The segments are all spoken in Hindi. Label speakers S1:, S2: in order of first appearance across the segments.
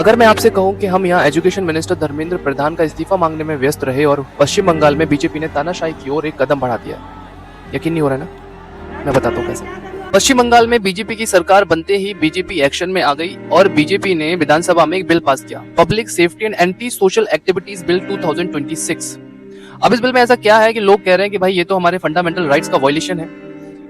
S1: अगर मैं आपसे कहूं कि हम यहाँ एजुकेशन मिनिस्टर धर्मेंद्र प्रधान का इस्तीफा मांगने में व्यस्त रहे और पश्चिम बंगाल में बीजेपी ने तानाशाही की ओर एक कदम बढ़ा दिया, यकीन नहीं हो रहा ना? मैं बताता हूँ कैसे। पश्चिम बंगाल में बीजेपी की सरकार बनते ही बीजेपी एक्शन में आ गई और बीजेपी ने विधानसभा में एक बिल पास किया, public safety and anti social activities bill 2026। अब इस बिल में ऐसा क्या है कि लोग कह रहे हैं कि भाई ये तो हमारे फंडामेंटल राइट्स का वायलेशन है,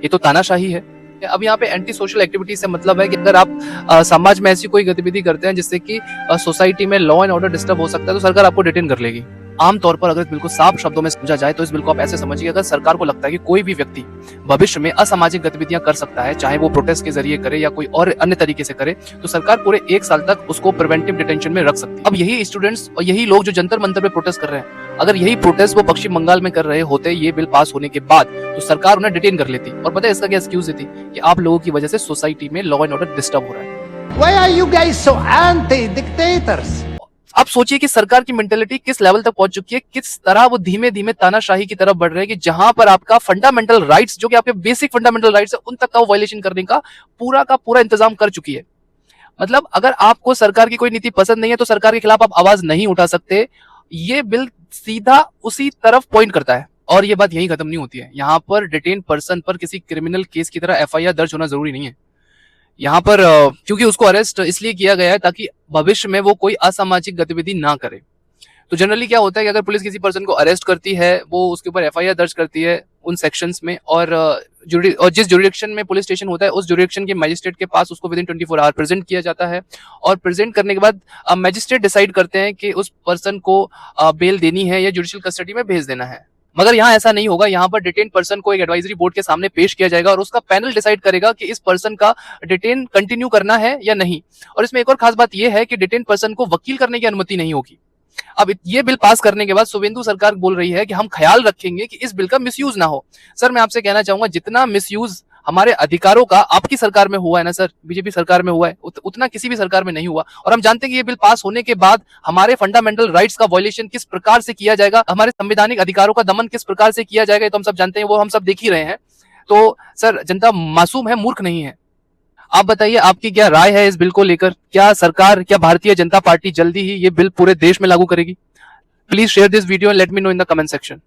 S1: ये तो तानाशाही है। अब यहाँ पे एंटी सोशल एक्टिविटीज से मतलब है कि अगर आप समाज में ऐसी कोई गतिविधि करते हैं जिससे कि सोसाइटी में लॉ एंड ऑर्डर डिस्टर्ब हो सकता है तो सरकार आपको डिटेन कर लेगी। आमतौर पर अगर इस बिल को साफ शब्दों में समझा जाए तो इस बिल को आप ऐसे समझिए, अगर सरकार को लगता है कि कोई भी व्यक्ति भविष्य में असामाजिक गतिविधियां कर सकता है, चाहे वो प्रोटेस्ट के जरिए करे या कोई और अन्य तरीके से करे, तो सरकार पूरे 1 साल तक उसको प्रिवेंटिव डिटेंशन में रख सकती है। अब यही स्टूडेंट्स और यही लोग जो जंतर मंतर पे प्रोटेस्ट कर रहे हैं, अगर यही प्रोटेस्ट वो पश्चिम बंगाल में कर रहे होते ये बिल पास होने के बाद, तो सरकार उन्हें डिटेन कर लेती। और पता है इसका क्या एक्सक्यूज देती कि आप लोगों की वजह से सोसाइटी में लॉ एंड ऑर्डर डिस्टर्ब हो रहा है।
S2: Why are you guys so anti-dictators?
S1: आप सोचिए कि सरकार की मेंटेलिटी किस लेवल तक पहुंच चुकी है, किस तरह वो धीमे धीमे तानाशाही की तरफ बढ़ रहे हैं कि जहां पर आपका फंडामेंटल राइट्स, जो कि आपके बेसिक फंडामेंटल राइट्स है, उन तक का वायलेशन करने का पूरा इंतजाम कर चुकी है। मतलब अगर आपको सरकार की कोई नीति पसंद नहीं है तो सरकार के खिलाफ आप आवाज नहीं उठा सकते। ये बिल सीधा उसी तरफ पॉइंट करता है। और ये बात यही खत्म नहीं होती है, यहाँ पर डिटेन पर्सन पर किसी क्रिमिनल केस की तरह एफआईआर दर्ज होना जरूरी नहीं है। यहाँ पर क्योंकि उसको अरेस्ट इसलिए किया गया है ताकि भविष्य में वो कोई असामाजिक गतिविधि ना करे। तो जनरली क्या होता है कि अगर पुलिस किसी पर्सन को अरेस्ट करती है, वो उसके ऊपर एफआईआर दर्ज करती है उन सेक्शंस में, और जिस जुरिडिक्शन में पुलिस स्टेशन होता है उस जुरिडिक्शन के मैजिस्ट्रेट के पास उसको विदिन 24 आवर प्रेजेंट किया जाता है। और प्रेजेंट करने के बाद मैजिस्ट्रेट डिसाइड करते हैं कि उस पर्सन को बेल देनी है या जुडिशियल कस्टडी में भेज देना है। मगर यहाँ ऐसा नहीं होगा। यहाँ पर डिटेन पर्सन को एक एडवाइजरी बोर्ड के सामने पेश किया जाएगा और उसका पैनल डिसाइड करेगा कि इस पर्सन का डिटेन कंटिन्यू करना है या नहीं। और इसमें एक और खास बात यह है कि डिटेन पर्सन को वकील करने की अनुमति नहीं होगी। अब ये बिल पास करने के बाद शुभेंदु सरकार बोल रही है कि हम ख्याल रखेंगे कि इस बिल का मिसयूज ना हो। सर मैं आपसे कहना चाहूंगा, जितना मिसयूज हमारे अधिकारों का आपकी सरकार में हुआ है ना सर, बीजेपी सरकार में हुआ है, उतना किसी भी सरकार में नहीं हुआ। और हम जानते हैं कि ये बिल पास होने के बाद हमारे फंडामेंटल राइट्स का वायलेशन किस प्रकार से किया जाएगा, हमारे संवैधानिक अधिकारों का दमन किस प्रकार से किया जाएगा, तो हम सब जानते हैं, वो हम सब देख ही रहे हैं। तो सर जनता मासूम है, मूर्ख नहीं है। आप बताइए आपकी क्या राय है इस बिल को लेकर? क्या सरकार, क्या भारतीय जनता पार्टी जल्दी ही ये बिल पूरे देश में लागू करेगी? Please share this video and let me know in the comment section.